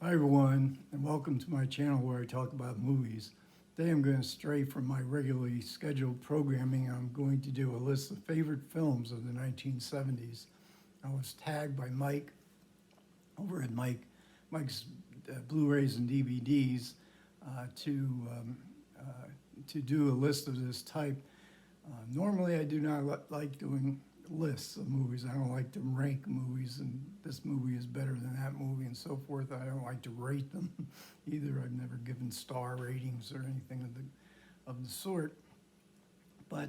Hi everyone, and welcome to my channel where I talk about movies. Today I'm going to stray from my regularly scheduled programming. I'm going to do a list of favorite films of the 1970s. I was tagged by Mike over at Mike's Blu-rays and DVDs to do a list of this type. Normally I do not like doing lists of movies. I don't like to rank movies and this movie is better than that movie and so forth. I don't like to rate them either. I've never given star ratings or anything of the sort. But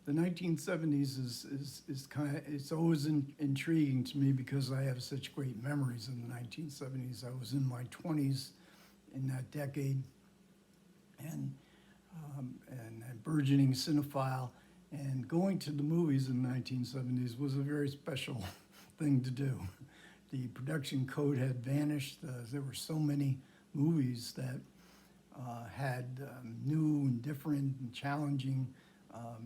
the 1970s is kind of, it's always intriguing to me because I have such great memories in the 1970s. I was in my 20s in that decade and a burgeoning cinephile. And going to the movies in the 1970s was a very special thing to do. The production code had vanished. There were so many movies that had new and different and challenging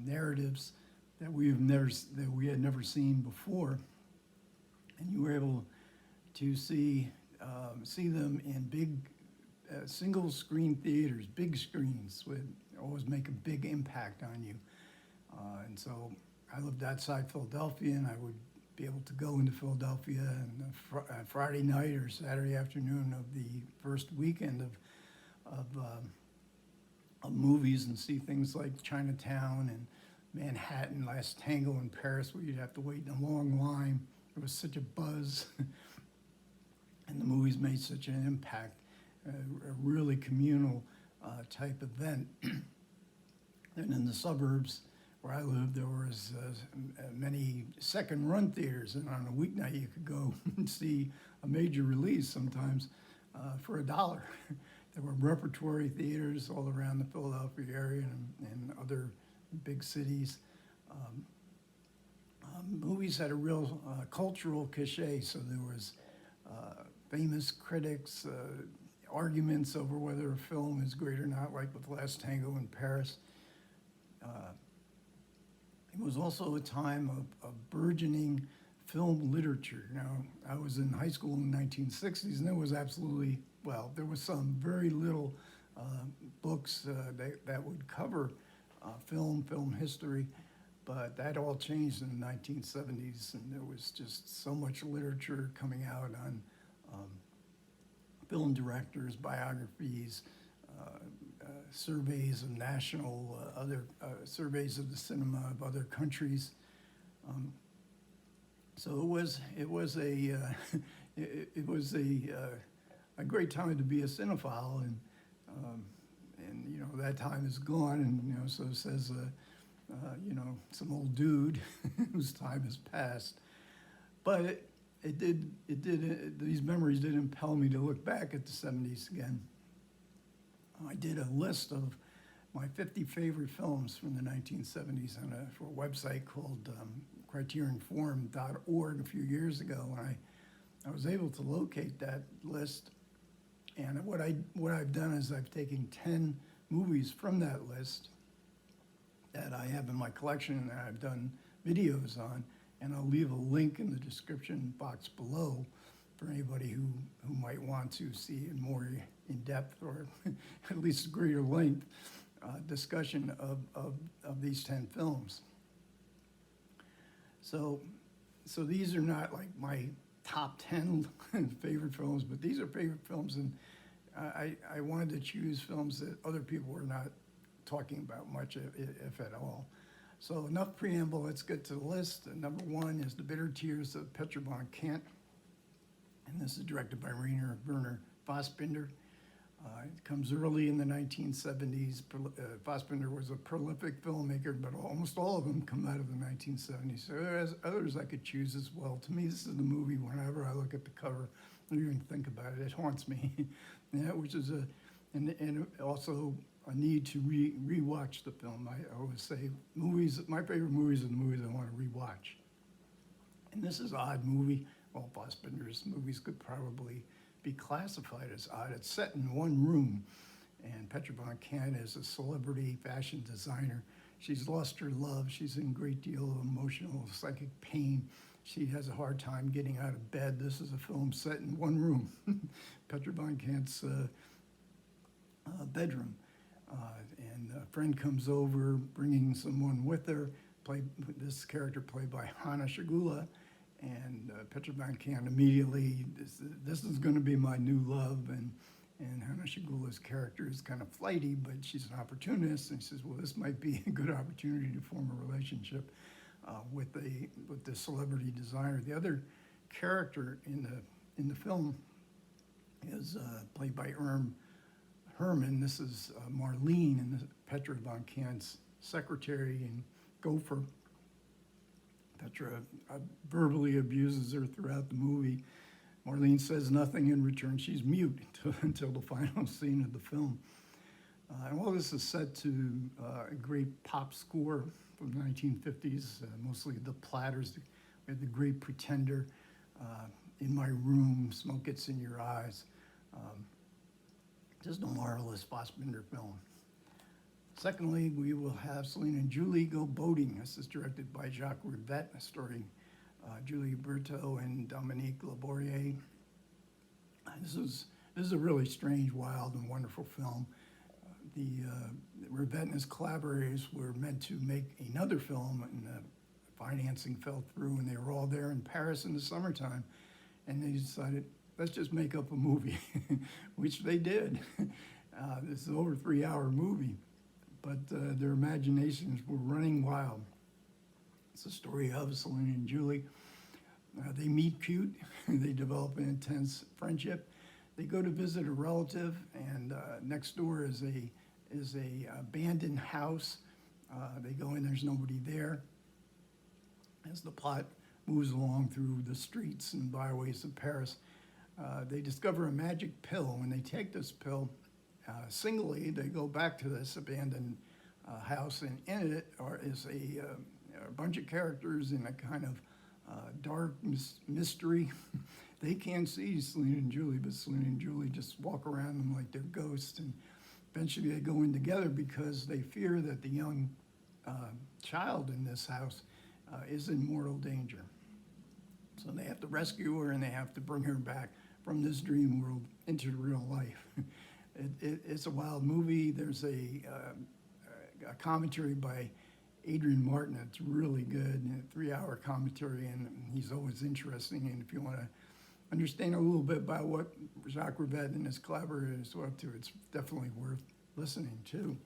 narratives that we had never seen before. And you were able to see them in big single screen theaters, big screens would always make a big impact on you. And so I lived outside Philadelphia, and I would be able to go into Philadelphia on Friday night or Saturday afternoon of the first weekend of movies and see things like Chinatown and Manhattan, Last Tango in Paris, where you'd have to wait in a long line. There was such a buzz, and the movies made such an impact, a really communal type event. And in the suburbs where I lived, there was many second-run theaters, and on a weeknight you could go and see a major release sometimes for $1. There were repertory theaters all around the Philadelphia area and other big cities. Movies had a real cultural cachet, so there was famous critics, arguments over whether a film is great or not, like with Last Tango in Paris. It was also a time of burgeoning film literature. Now, I was in high school in the 1960s, and there was absolutely, well, there was some very little books that would cover film history, but that all changed in the 1970s, and there was just so much literature coming out on film directors, biographies, surveys of national, other surveys of the cinema of other countries. So it was a great time to be a cinephile, and you know that time is gone, and you know so says you know some old dude whose time has passed. But these memories did impel me to look back at the 70s again. I did a list of my 50 favorite films from the 1970s for a website called criterionforum.org a few years ago, and I was able to locate that list. And what I've done is I've taken 10 movies from that list that I have in my collection and that I've done videos on, and I'll leave a link in the description box below for anybody who might want to see a more in-depth or at least greater length discussion of these 10 films. So these are not like my top 10 favorite films, but these are favorite films, and I wanted to choose films that other people were not talking about much, if at all. So enough preamble, let's get to the list. Number 1 is The Bitter Tears of Petra von Kant, and this is directed by Werner Fassbinder. It comes early in the 1970s. Fassbinder was a prolific filmmaker, but almost all of them come out of the 1970s. So there's others I could choose as well. To me, this is the movie, whenever I look at the cover, or even think about it, it haunts me. Yeah, which is and also a need to rewatch the film. I always say movies, my favorite movies are the movies I want to rewatch. And this is an odd movie. Well, Fassbinder's movies could probably be classified as odd. It's set in one room, and Petra von Kant is a celebrity fashion designer. She's lost her love. She's in a great deal of emotional, psychic pain, she has a hard time getting out of bed. This is a film set in one room, Petra von Kant's bedroom. And a friend comes over, bringing someone with her. This character played by Hanna Shigula, and Petra von Kant immediately, this is going to be my new love, and Hanna Shigula's character is kind of flighty, but she's an opportunist, and she says, well, this might be a good opportunity to form a relationship with the celebrity designer. The other character in the film is played by Herman. This is Marlene, and Petra von Kant's secretary and gopher. Petra verbally abuses her throughout the movie. Marlene says nothing in return. She's mute until the final scene of the film. And all this is set to a great pop score from the 1950s, mostly the Platters. We had The Great Pretender, In My Room, Smoke Gets in Your Eyes. Just a marvelous Fassbinder film. Secondly, we will have Celine and Julie Go Boating. This is directed by Jacques Rivette, starring Julie Berthaud and Dominique Labourier. This is a really strange, wild, and wonderful film. Rivette and his collaborators were meant to make another film, and the financing fell through, and they were all there in Paris in the summertime, and they decided, let's just make up a movie, which they did. This is an over 3-hour movie, but their imaginations were running wild. It's the story of Celine and Julie. They meet cute, they develop an intense friendship. They go to visit a relative, and next door is a abandoned house. They go in, there's nobody there. As the plot moves along through the streets and byways of Paris, they discover a magic pill. When they take this pill singly, they go back to this abandoned house, and in it is a bunch of characters in a kind of dark mystery. They can't see Celine and Julie, but Celine and Julie just walk around them like they're ghosts, and eventually they go in together because they fear that the young child in this house is in mortal danger. So they have to rescue her, and they have to bring her back from this dream world into real life. It's a wild movie. There's a commentary by Adrian Martin. It's really good, a 3-hour commentary, and he's always interesting. And if you want to understand a little bit about what Jacques Rivette and his collaborators were up to, it's definitely worth listening to.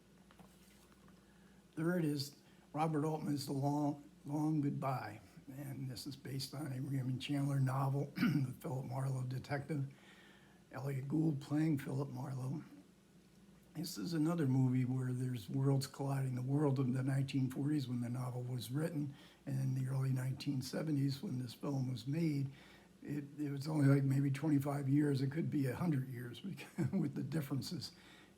Third is Robert Altman's The Long Goodbye, and this is based on a Raymond Chandler novel, the Philip Marlowe detective, Elliot Gould playing Philip Marlowe. This is another movie where there's worlds colliding. The world of the 1940s when the novel was written, and in the early 1970s when this film was made. It was only like maybe 25 years. It could be 100 years with the differences.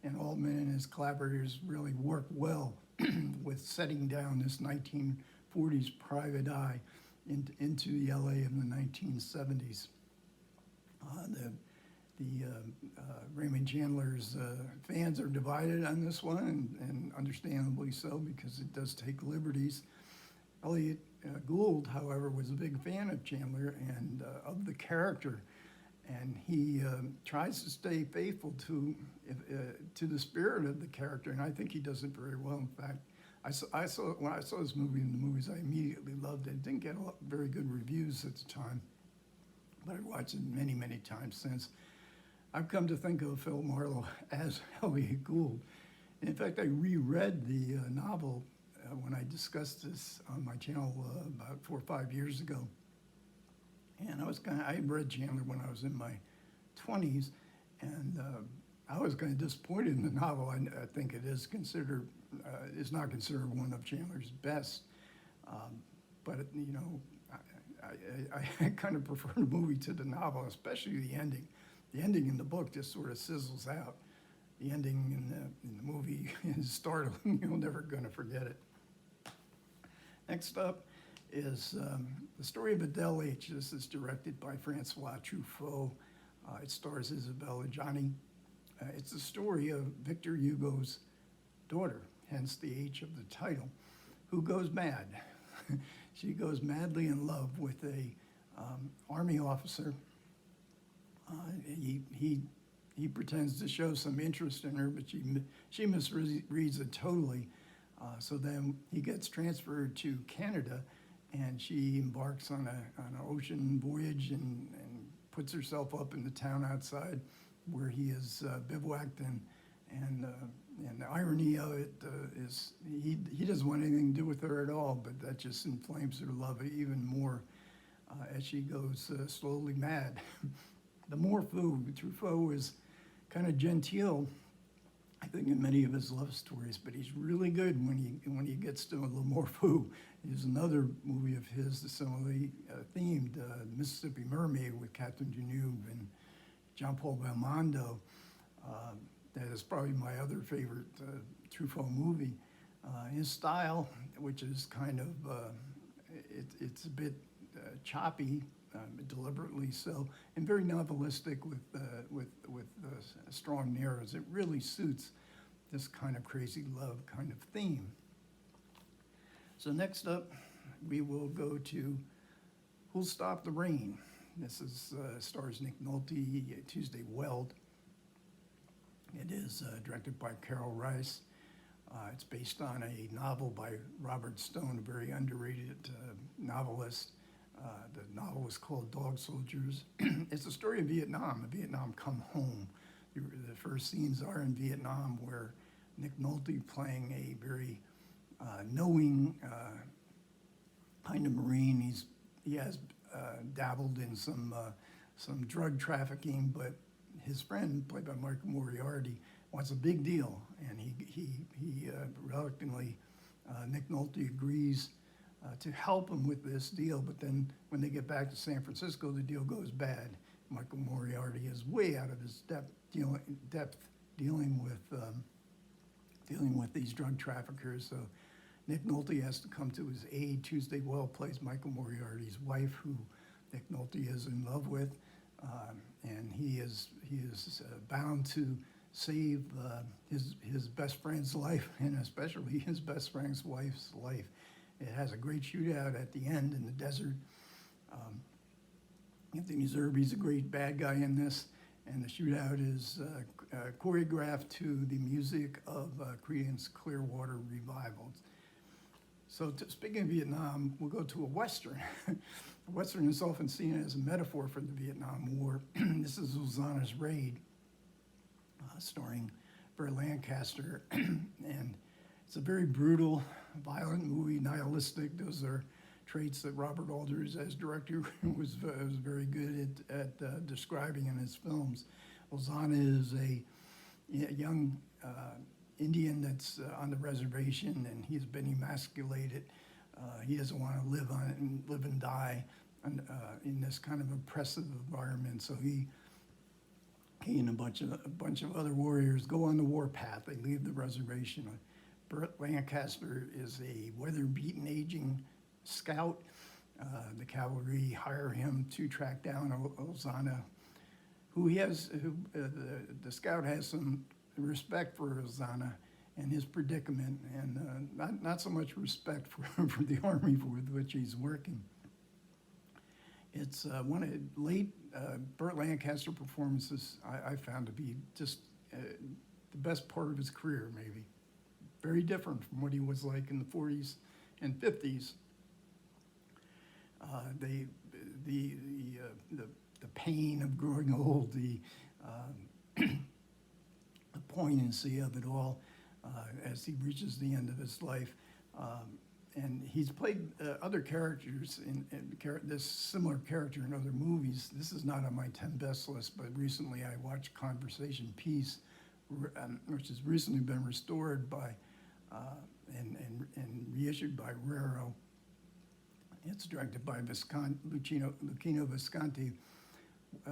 And Altman and his collaborators really worked well with setting down this 1940s private eye into the LA of the 1970s. Raymond Chandler's fans are divided on this one, and understandably so, because it does take liberties. Elliot Gould, however, was a big fan of Chandler and of the character, and he tries to stay faithful to the spirit of the character, and I think he does it very well. In fact, when I saw this movie in the movies, I immediately loved it. It didn't get very good reviews at the time, but I watched it many, many times since. I've come to think of Phil Marlowe as Elliot Gould. In fact, I reread the novel when I discussed this on my channel about 4 or 5 years ago. And I read Chandler when I was in my 20s, and I was kind of disappointed in the novel. I think it is not considered one of Chandler's best, but I kind of prefer the movie to the novel, especially the ending. The ending in the book just sort of sizzles out. The ending in the movie is startling. You're never going to forget it. Next up is The Story of Adele H. This is directed by Francois Truffaut. It stars Isabelle Adjani. It's the story of Victor Hugo's daughter, hence the H of the title, who goes mad. she goes madly in love with a army officer. He pretends to show some interest in her, but she misreads it totally. So then he gets transferred to Canada, and she embarks on an ocean voyage and puts herself up in the town outside where he is bivouacked, and the irony of it is he doesn't want anything to do with her at all, but that just inflames her love even more as she goes slowly mad. The Morphew, Truffaut is kind of genteel, I think, in many of his love stories, but he's really good when he gets to Le Morphew. There's another movie of his that's similarly themed, Mississippi Mermaid with Captain Deneuve and Jean-Paul Belmondo. That is probably my other favorite Truffaut movie. His style, which is kind of, it's a bit choppy, deliberately so, and very novelistic with strong narratives. It really suits this kind of crazy love kind of theme. So next up, we will go to Who'll Stop the Rain. This is stars Nick Nolte, Tuesday Weld. It is directed by Carol Rice. It's based on a novel by Robert Stone, a very underrated novelist. The novel is called Dog Soldiers. It's a story of Vietnam come home. The first scenes are in Vietnam, where Nick Nolte, playing a very knowing kind of Marine. He has dabbled in some drug trafficking, but his friend, played by Michael Moriarty, wants a big deal, and he reluctantly, Nick Nolte agrees to help him with this deal, but then when they get back to San Francisco, the deal goes bad. Michael Moriarty is way out of his depth dealing with these drug traffickers. So Nick Nolte has to come to his aid. Tuesday Weld plays Michael Moriarty's wife, who Nick Nolte is in love with, and he is bound to save his best friend's life, and especially his best friend's wife's life. It has a great shootout at the end in the desert. Anthony Zerbe's a great bad guy in this, and the shootout is choreographed to the music of Creedence Clearwater Revival. So speaking of Vietnam, we'll go to a Western. A Western is often seen as a metaphor for the Vietnam War. This is Ulzana's Raid, starring Burt Lancaster, and it's a very brutal, violent movie, nihilistic. Those are traits that Robert Alders, as director, was very good at describing in his films. Ulzana is a young Indian that's on the reservation, and he's been emasculated. He doesn't want to live and die in this kind of oppressive environment. So he and a bunch of other warriors go on the warpath. They leave the reservation. Burt Lancaster is a weather-beaten, aging scout. The cavalry hire him to track down Ulzana, the scout has some respect for Ulzana and his predicament, and not so much respect for the army with which he's working. It's one of the late Burt Lancaster performances I found to be just the best part of his career, maybe. Very different from what he was like in the 40s and 50s. The pain of growing old, the poignancy of it all as he reaches the end of his life. And he's played other characters in this similar character in other movies. This is not on my 10 best list, but recently I watched Conversation Piece, which has recently been restored by and reissued by Raro. It's directed by Luchino Visconti.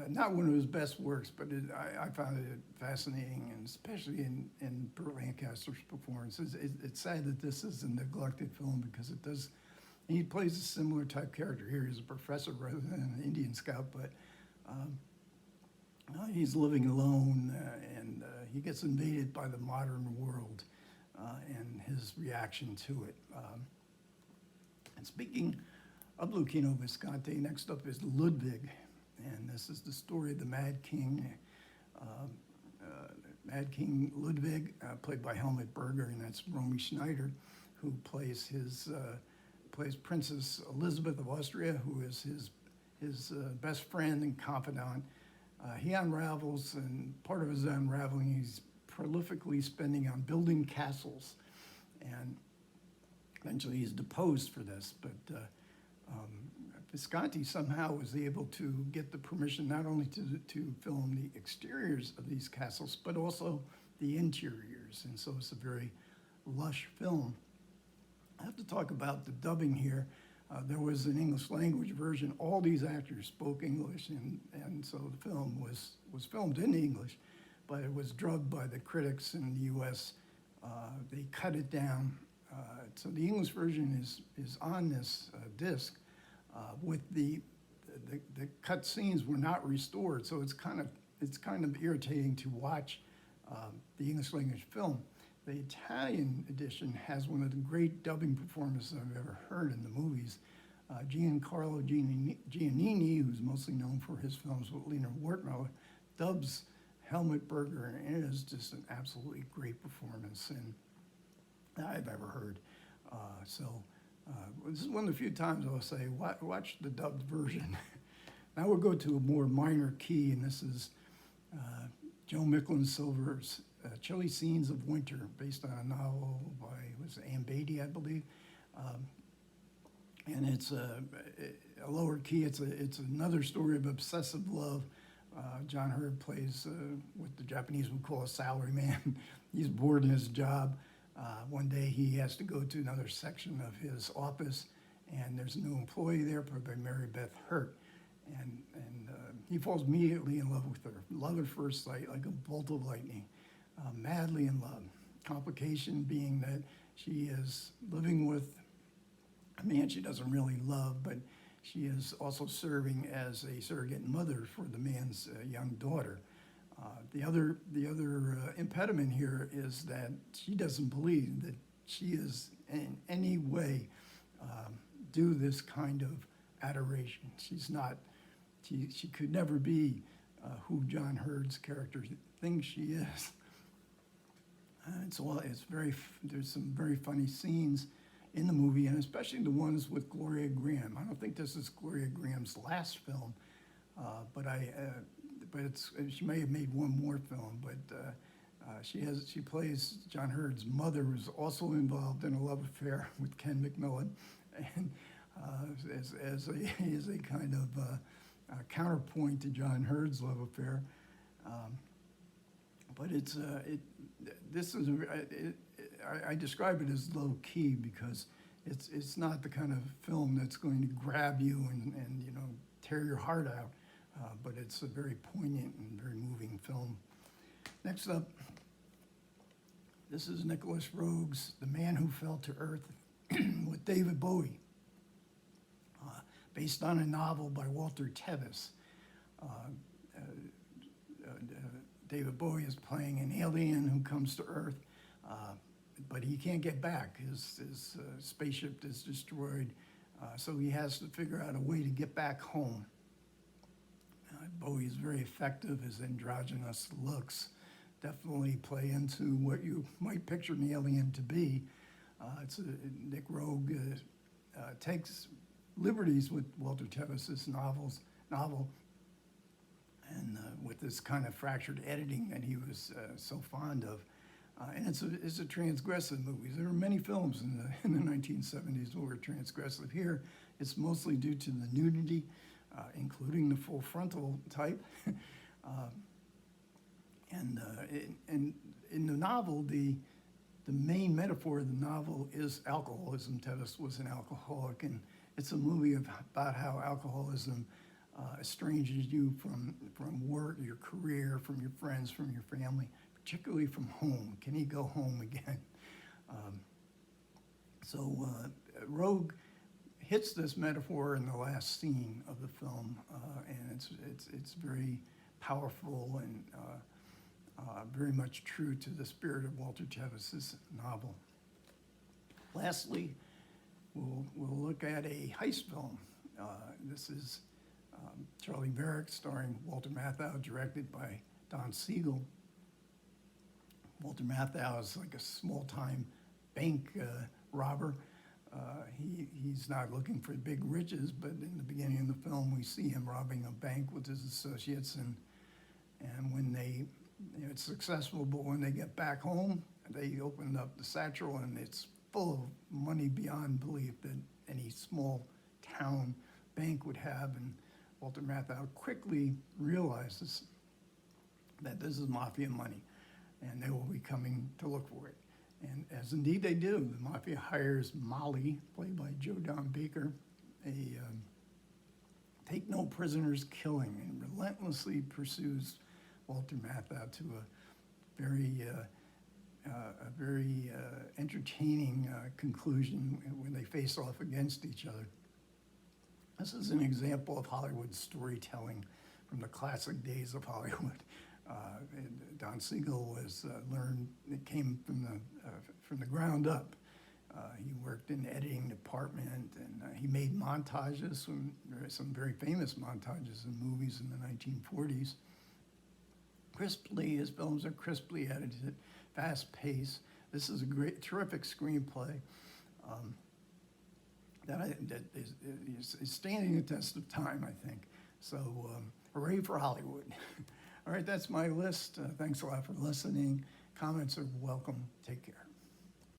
Not one of his best works, but I found it fascinating, and especially in Burt Lancaster's performances. It's sad that this is a neglected film because it does. And he plays a similar type character here. He's a professor rather than an Indian scout, but he's living alone, and he gets invaded by the modern world and his reaction to it. And speaking of Luchino Visconti, next up is Ludwig, and this is the story of the Mad King. Mad King Ludwig, played by Helmut Berger, and that's Romy Schneider, who plays plays Princess Elizabeth of Austria, who is his best friend and confidant. He unravels, and part of his unraveling, he's prolifically spending on building castles, and eventually he's deposed for this. But Visconti somehow was able to get the permission not only to film the exteriors of these castles, but also the interiors, and so it's a very lush film. I have to talk about the dubbing here. There was an English language version. All these actors spoke English, and so the film was filmed in English, but it was drubbed by the critics in the U.S. They cut it down. So the English version is on this disc, with the cut scenes were not restored. So it's kind of irritating to watch the English language film. The Italian edition has one of the great dubbing performances I've ever heard in the movies. Giancarlo Giannini, who's mostly known for his films with Lena Wertmüller, dubs Helmut Berger, and it is just an absolutely great performance and I've ever heard. This is one of the few times I'll say, watch the dubbed version. Now we'll go to a more minor key, and this is Joe Micklin-Silver's Chilly Scenes of Winter, based on a novel by Anne Beatty, I believe. And it's a lower key. It's another story of obsessive love. John Hurd plays what the Japanese would call a salaryman. He's bored in his job. One day he has to go to another section of his office, and there's a new employee there, played by Mary Beth Hurt. And he falls immediately in love with her. Love at first sight, like a bolt of lightning. Madly in love. Complication being that she is living with a man she doesn't really love, but she is also serving as a surrogate mother for the man's young daughter. The other impediment here is that she doesn't believe that she is in any way due this kind of adoration. She's not. She could never be who John Hurd's character thinks she is. There's some very funny scenes in the movie, and especially the ones with Gloria Graham. I don't think this is Gloria Graham's last film, but she may have made one more film. But she plays John Hurd's mother, who's also involved in a love affair with Ken McMillan, and as a kind of counterpoint to John Hurd's love affair. But I describe it as low key because it's not the kind of film that's going to grab you and tear your heart out, but it's a very poignant and very moving film. Next up, this is Nicholas Roeg's The Man Who Fell to Earth with David Bowie, based on a novel by Walter Tevis. David Bowie is playing an alien who comes to Earth, but he can't get back. His spaceship is destroyed, so he has to figure out a way to get back home. Bowie is very effective. His androgynous looks definitely play into what you might picture an alien to be. Nick Roeg takes liberties with Walter Tevis's novel, and with this kind of fractured editing that he was so fond of. And it's a transgressive movie. There are many films in the 1970s that were transgressive. Here, it's mostly due to the nudity, including the full frontal type. And in the novel, the main metaphor of the novel is alcoholism. Tevis was an alcoholic, and it's a movie about how alcoholism estranges you from work, your career, from your friends, from your family, particularly from home. Can he go home again? Roeg hits this metaphor in the last scene of the film, and it's very powerful and very much true to the spirit of Walter Tevis's novel. Lastly, we'll look at a heist film. This is Charley Varrick, starring Walter Matthau, directed by Don Siegel. Walter Matthau is like a small-time bank robber. He's not looking for big riches, but in the beginning of the film, we see him robbing a bank with his associates, and when it's successful, but when they get back home, they open up the satchel, and it's full of money beyond belief that any small town bank would have. And Walter Matthau quickly realizes that this is mafia money, and they will be coming to look for it. And as indeed they do, the mafia hires Molly, played by Joe Don Baker, a take no prisoners killing, and relentlessly pursues Walter Matthau to a very entertaining conclusion when they face off against each other. This is an example of Hollywood storytelling from the classic days of Hollywood. Don Siegel it came from the ground up. He worked in the editing department, and he made montages, some very famous montages in movies in the 1940s. His films are crisply edited, fast paced. This is a terrific screenplay that is standing the test of time, I think. So, hooray for Hollywood. All right, that's my list. Thanks a lot for listening. Comments are welcome. Take care.